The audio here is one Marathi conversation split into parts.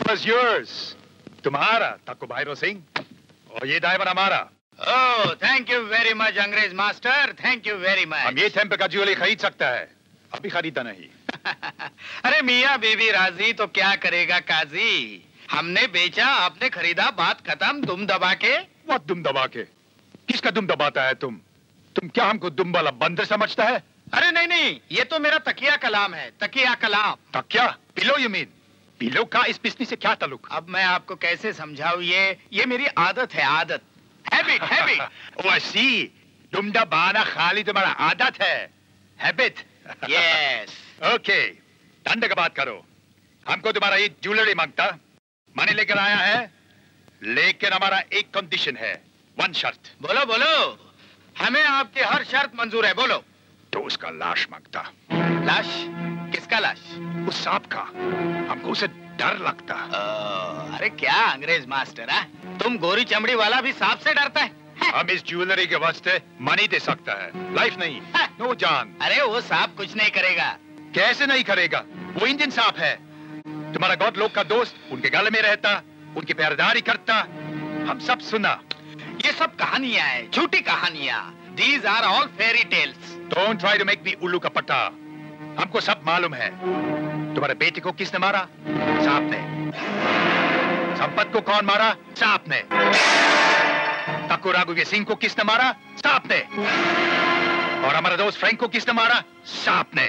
was yours. तुम्हारा ताकुबाइरो सिंह और ये डायमंड हमारा। Oh, thank you very much, अंग्रेज master, thank you very much. हम ये टेम्पर का ज्वेलरी खरीद सकता है, अभी खरीदा नहीं। अरे मियाँ बीवी राजी तो क्या करेगा काजी? हमने बेचा, आपने खरीदा, बात खत्म। दुम दबा के? What दुम दबा के? किसका दुम दबाता है तुम? तुम क्या हमको दुम वाला बंदर समझता है? अरे नहीं नहीं, ये तो मेरा तकिया कलाम है, तकिया कलाम। तकिया? पिलो यू मीन? पिलो का इस बिजनेस से क्या ताल्लुक? अब मैं आपको कैसे समझाऊं? ये मेरी आदत है, आदत, हैबिट, हैबिट। ओह सी, दुम दबाना खाली तुम्हारा आदत है, हैबिट। यस। ओके, धंधे का बात करो। हमको तुम्हारा ये ज्वेलरी मांगता, मैंने लेकर आया है, लेकिन हमारा एक कंडीशन है, वन शर्त। बोलो बोलो, हमें आपकी हर शर्त मंजूर है, बोलो। तो उसका लाश मांगता। लाश? किसका लाश? उस सांप का, हमको उसे डर लगता। अरे क्या अंग्रेज मास्टर है, तुम गोरी चमड़ी वाला भी सांप से डरता है? हम इस ज्वेलरी के वास्ते मनी दे सकता है, लाइफ नहीं, नो जान। अरे वो सांप कुछ नहीं करेगा। कैसे नहीं करेगा? वो इंडियन सांप है, तुम्हारा गॉड लोग का दोस्त, उनके गले में रहता, उनकी पहरेदारी करता, हम सब सुना। ये सब कहानियां हैं, झूठी कहानियां। These are all fairy tales. Don't try to make me उल्लू का पट्टा। हमको सब मालूम है। तुम्हारे बेटे को किसने मारा? सांप ने। संपत को कौन मारा? सांप ने। तक्कू राघुवीर सिंह को किसने मारा? सांप ने। और हमारा दोस्त फ्रैंक को किसने मारा? सांप ने।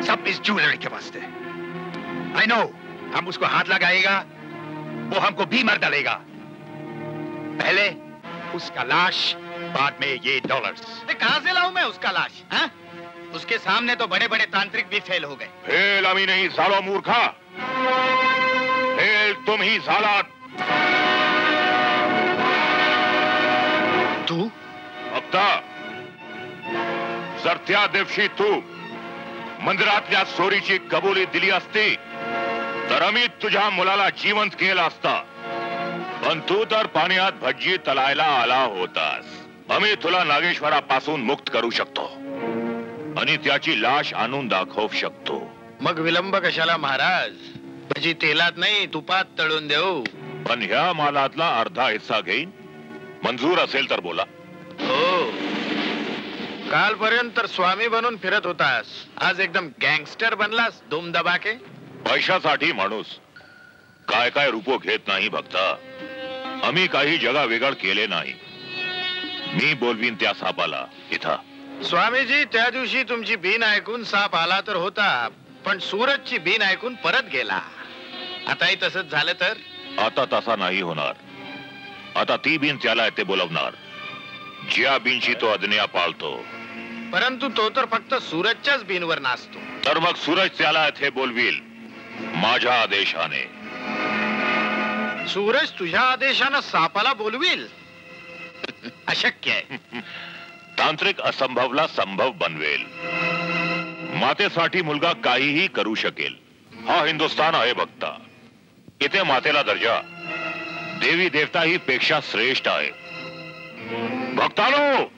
सब इस ज्वेलरी के वास्ते। I know, हम उसको हाथ लगाएगा, वो हमको भी मार डालेगा। पहले उसका लाश, बाद में ये डॉलर्स। कहां से लाऊं मैं उसका लाश? हाँ? उसके सामने तो बड़े बड़े तांत्रिक भी फेल हो गए। फेल अभी नहीं सालो मूर्खा, फेल तुम ही साला। तू? आता जर त्या दिवशी तू मंदिरातल्या चोरीची कबुली दिली असती तर आम्ही तुझ्या मुलाला जिवंत केलं असता, पण तू तर पाण्यात भज्जी तलायला आला होतास। आम्ही तुला नागेश्वरापासून मुक्त करू शकतो आणि त्याची लाश आणून दाखवू शकतो। मग विलंब कशाला महाराज? भजी तेलात नाही तुपात तळून देऊ। पण ह्या मालातला अर्धा हिस्सा घेईन, मंजूर असेल तर बोला। हो, कालपर्यंत तर स्वामी बनून फिरत होतास, आज एकदम गँगस्टर बनलास दुम दबा के। पैशासाठी माणूस काय काय रूपो घेत नाही भक्ता। आम्ही काही जगा वेगळ केले नाही। मी बोलवीन त्या सापाला इथं। स्वामीजी, त्या दिवशी तुमची बीन ऐकून साप आला तर होता, पण सूरजची बीन ऐकून परत गेला। आताही तसंच झालं तर? आता तसा नाही होणार। आता ती बीन त्याला ते बोलवणार, ज्या बीनशी तो अज्ञा पाळतो। परंतु तो तर फक्त सूरजच्याच बीनवर नाचतो। तर मग सूरज त्याला ते बोलवील माझ्या आदेशाने। सूरज तुझ्या आदेशानं सापाला बोलवील? अशक्य आहे। तांत्रिक असंभवला संभव बनवेल। मातेसाठी मुलगा काहीही करू शकेल। हा हिंदुस्थान आहे भक्ता, इथे मातेला दर्जा देवी देवताही पेक्षा श्रेष्ठ आहे। भक्तानो,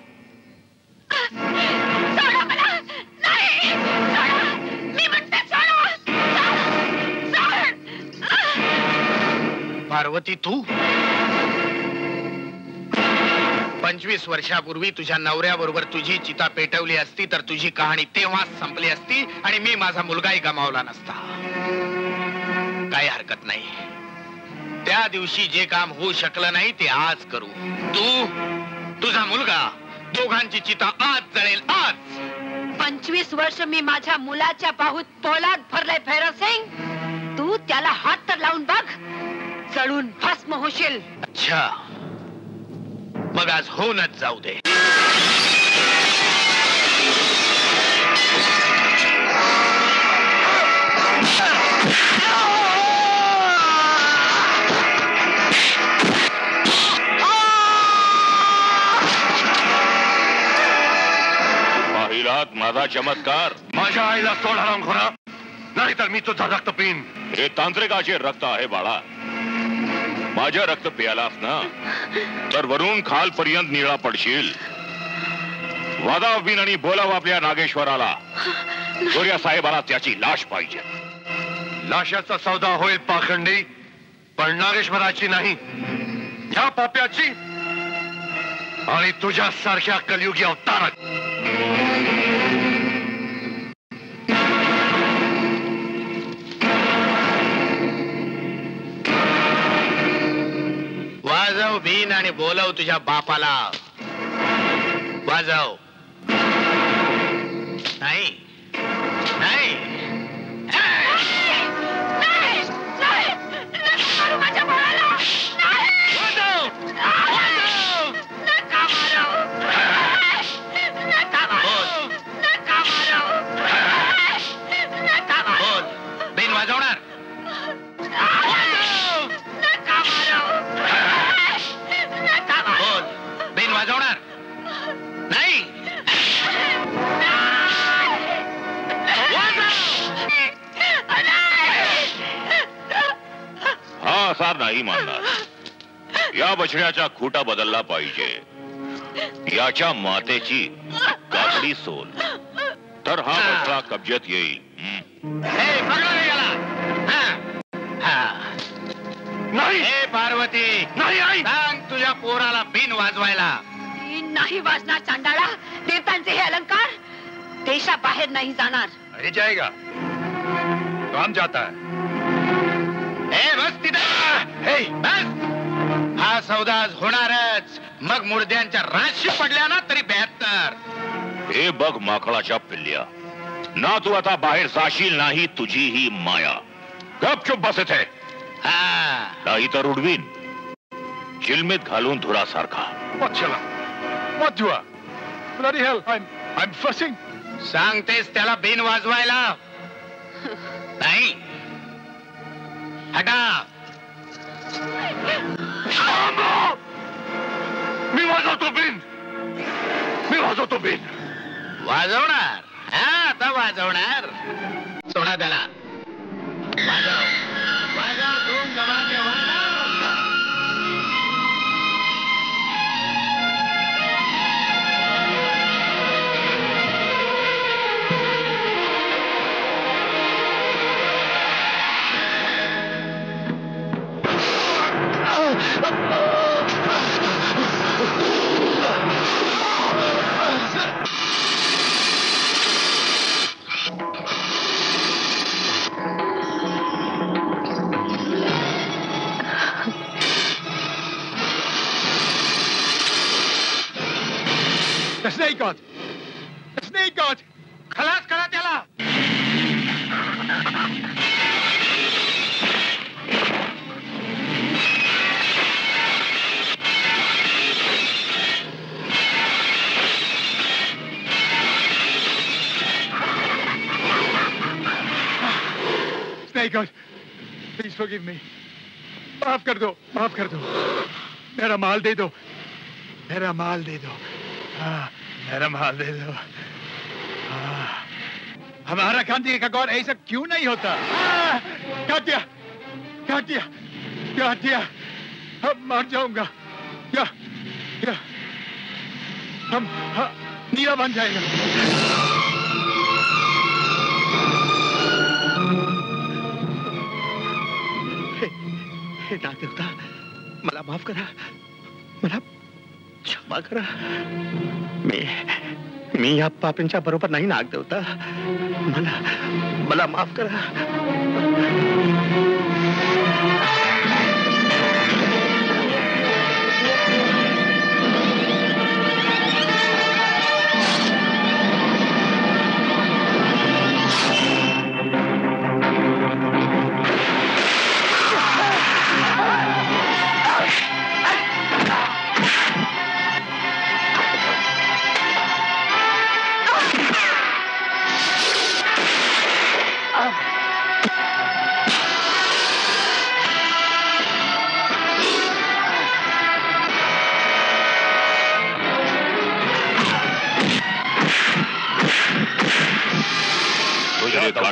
पार्वती, तू 25 वर्षापूर्वी तुझ्या नवऱ्याबरोबर तुझी चिता पेटवली असती तर तुझी कहाणी तेव्हाच संपली असती आणि मी माझा मुलगाही गमावला नसता। काही हरकत नाही, त्या दिवशी जे काम होऊ शकलं नाही ते आज करू। तू, तुझा मुलगा, दोघांची चिता आज जळेल, आज। 25 वर्ष मी माझ्या मुलाच्या बाहूत पोलाद भरलाय भैरव सिंग। तू त्याला हात तर लावून बघ, जळून भस्म होशील। अच्छा, मग आज होऊनच जाऊ दे। पाहिलात माझा चमत्कार? माझ्या आईला सोड हरामखोरा, नाहीतर मी तुझा रक्त पिन। हे तांत्रिकाचे रक्त आहे बाळा। माझ्या रक्त प्यालास ना तर वरून खालपर्यंत निळा पडशील। वादाव बिन आणि बोलाव आपल्या नागेश्वराला। सूर्या साहेबाला त्याची लाश पाहिजे। लाशाचा सौदा होईल पाखंडी, पण नागेश्वराची नाही, ह्या पाप्याची आणि तुझ्यासारख्या कलियुगी अवतारात. वाजव बीन आणि बोलव तुझ्या बापाला. वाजव. नाही नाही बीन वाजवणार. बीन वाजवणार नाही. हा असा नाही मानणार. या बछड्याचा खूटा बदलला पाहिजे. याच्या मातेची काकडी सोल तर हा बछडा कब्जेत येईल. नाही. हे पार्वती, नाही आई, सांग तुझ्या पोराला बीन वाजवायला. बीन नाही वाजणार चांडाळा. देवतांचे हे अलंकार देशाबाहेर नाही जाणार. नहीं जाएगा तो हम जाता है. बस तिथं बस. हा सौदा आज होणारच. मग मुर्द्यांच्या राशी पडल्या ना तरी 72. हे बघ माकडाच्या पिल्ल्या, ना तू आता बाहेर जाशील नाही तुझी ही माया. गपचूप बसत आहे. नाही तर उडवीन शिलमीत घालून धुरासारखा. What chilla? What do I? Bloody hell, I'm fussing. सांगतेस त्याला बीन वाजवायला. नाही. हटा. मी वाजवतो बीन, मी वाजवतो बीन. वाजवणार. आता वाजवणार. सोडा त्याला. वाजव वाजव. धूम धमाके वाजव. The snake god! The snake god! खलास करा त्याला. Snake god, please forgive me. माफ कर दो, माफ कर दो. मेरा माल दे दो, मेरा माल दे दो. मेरा माल दे दो. हमारा कांति का गौर ऐसा क्यों नहीं होता? काट दिया, काट दिया, काट दिया. अब मर जाऊंगा. या हम नीला बन जाएगा. हे नागदेवता, मला माफ करा, मला क्षमा करा. मी या पापींच्या बरोबर नाही नागदेवता. मला माफ करा.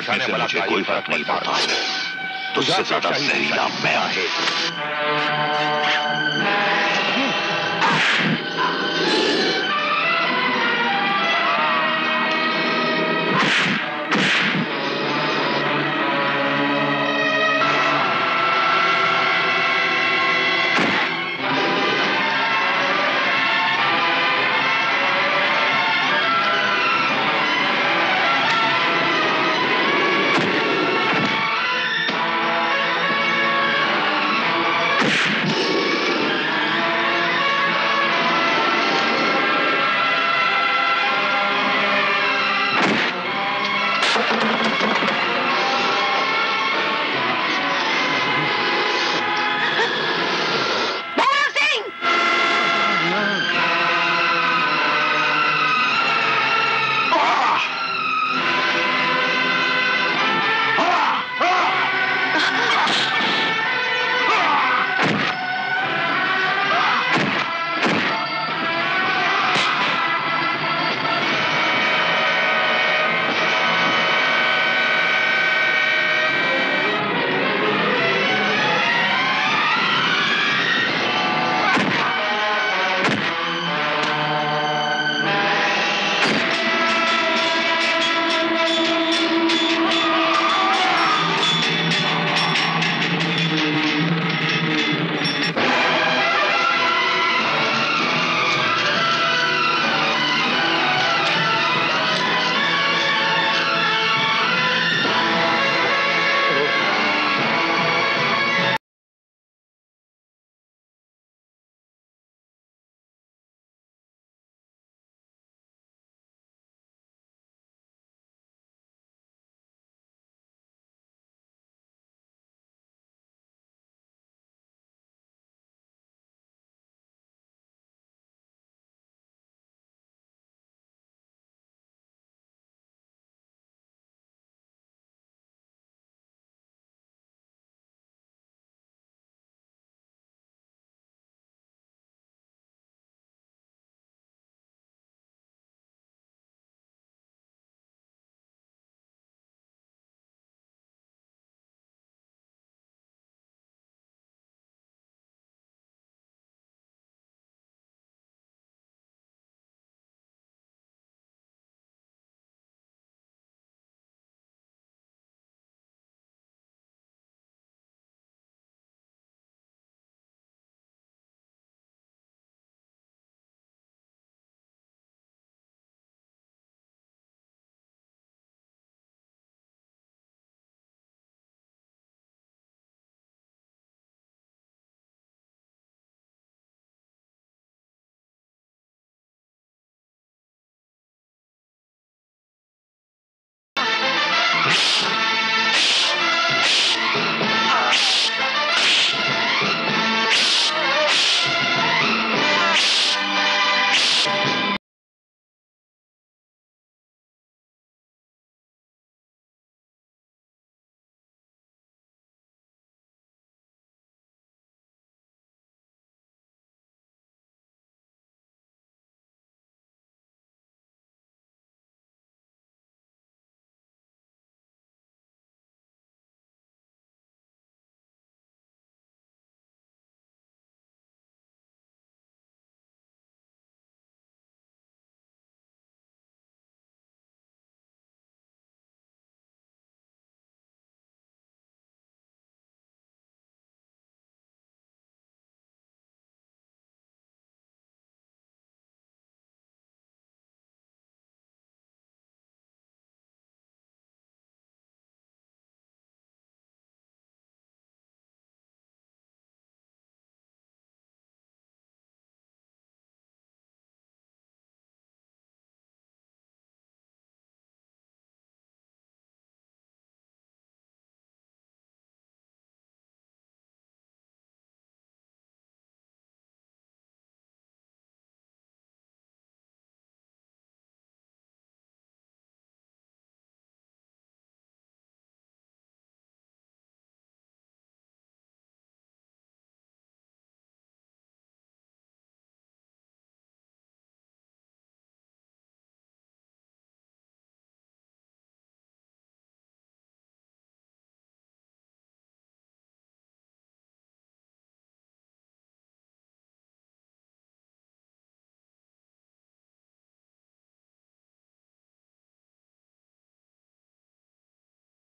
काटने मला कोई फर्क नहीं पड़ता. तुझसे ज्यादा जहरीला मैं आहे.